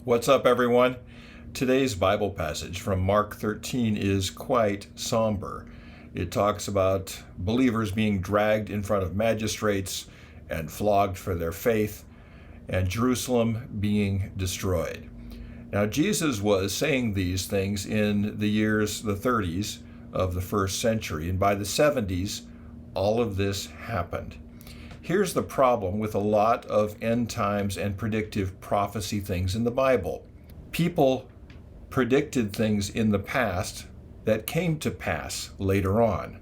What's up, everyone? Today's Bible passage from Mark 13 is quite somber. It talks about believers being dragged in front of magistrates and flogged for their faith, and Jerusalem being destroyed. Now, Jesus was saying these things in the 30s of the first century, and by the 70s, all of this happened. Here's the problem with a lot of end times and predictive prophecy things in the Bible. People predicted things in the past that came to pass later on.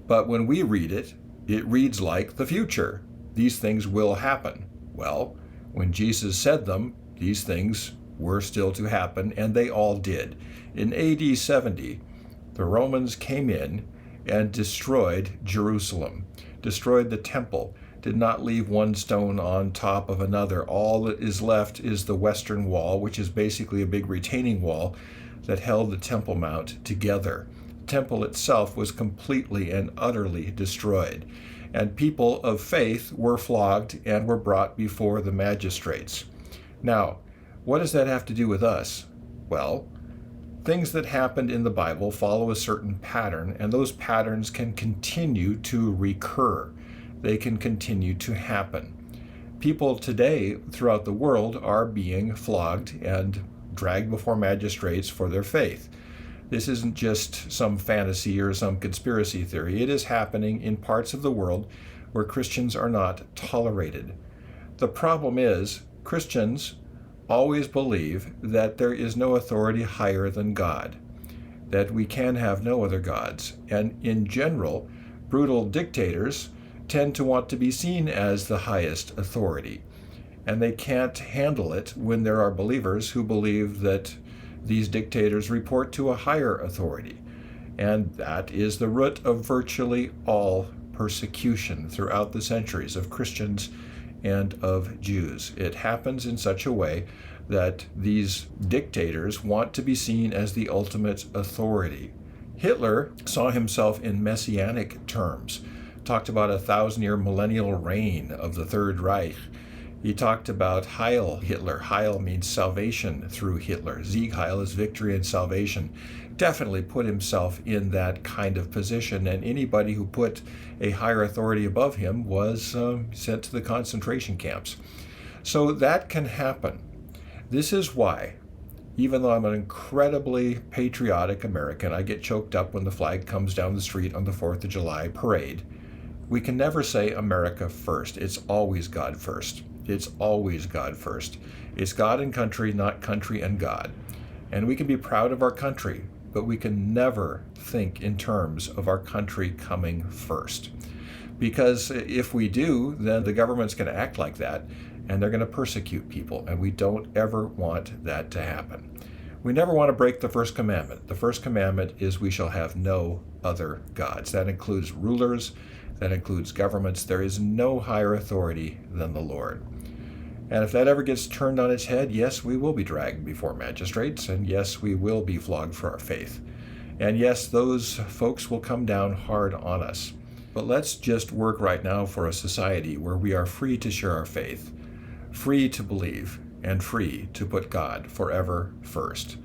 But when we read it, it reads like the future. These things will happen. Well, when Jesus said them, these things were still to happen, and they all did. In AD 70, the Romans came in and destroyed Jerusalem, destroyed the temple, did not leave one stone on top of another. All that is left is the western wall, which is basically a big retaining wall that held the Temple Mount together. The temple itself was completely and utterly destroyed, and people of faith were flogged and were brought before the magistrates. Now, what does that have to do with us? Well, things that happened in the Bible follow a certain pattern, and those patterns can continue to recur. They can continue to happen. People today throughout the world are being flogged and dragged before magistrates for their faith. This isn't just some fantasy or some conspiracy theory. It is happening in parts of the world where Christians are not tolerated. The problem is, Christians always believe that there is no authority higher than God, that we can have no other gods. And in general, brutal dictators tend to want to be seen as the highest authority. And they can't handle it when there are believers who believe that these dictators report to a higher authority. And that is the root of virtually all persecution throughout the centuries of Christians and of Jews. It happens in such a way that these dictators want to be seen as the ultimate authority. Hitler saw himself in messianic terms, talked about a 1,000-year millennial reign of the Third Reich. He talked about Heil Hitler. Heil means salvation through Hitler. Sieg Heil is victory and salvation. Definitely put himself in that kind of position, and anybody who put a higher authority above him was sent to the concentration camps. So that can happen. This is why, even though I'm an incredibly patriotic American, I get choked up when the flag comes down the street on the 4th of July parade. We can never say America first. It's always God first. It's always God first. It's God and country, not country and God. And we can be proud of our country, but we can never think in terms of our country coming first. Because if we do, then the government's going to act like that, and they're going to persecute people, and we don't ever want that to happen. We never want to break the first commandment. The first commandment is we shall have no other gods. That includes rulers, that includes governments. There is no higher authority than the Lord. And if that ever gets turned on its head, yes, we will be dragged before magistrates, and yes, we will be flogged for our faith. And yes, those folks will come down hard on us. But let's just work right now for a society where we are free to share our faith, free to believe, and free to put God forever first.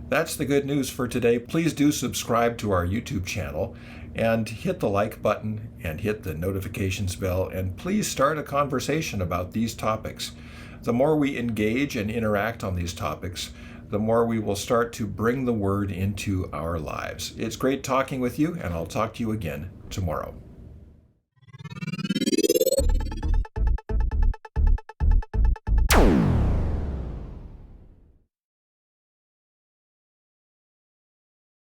That's the good news for today. Please do subscribe to our YouTube channel and hit the like button and hit the notifications bell, and please start a conversation about these topics. The more we engage and interact on these topics, the more we will start to bring the word into our lives. It's great talking with you, and I'll talk to you again tomorrow.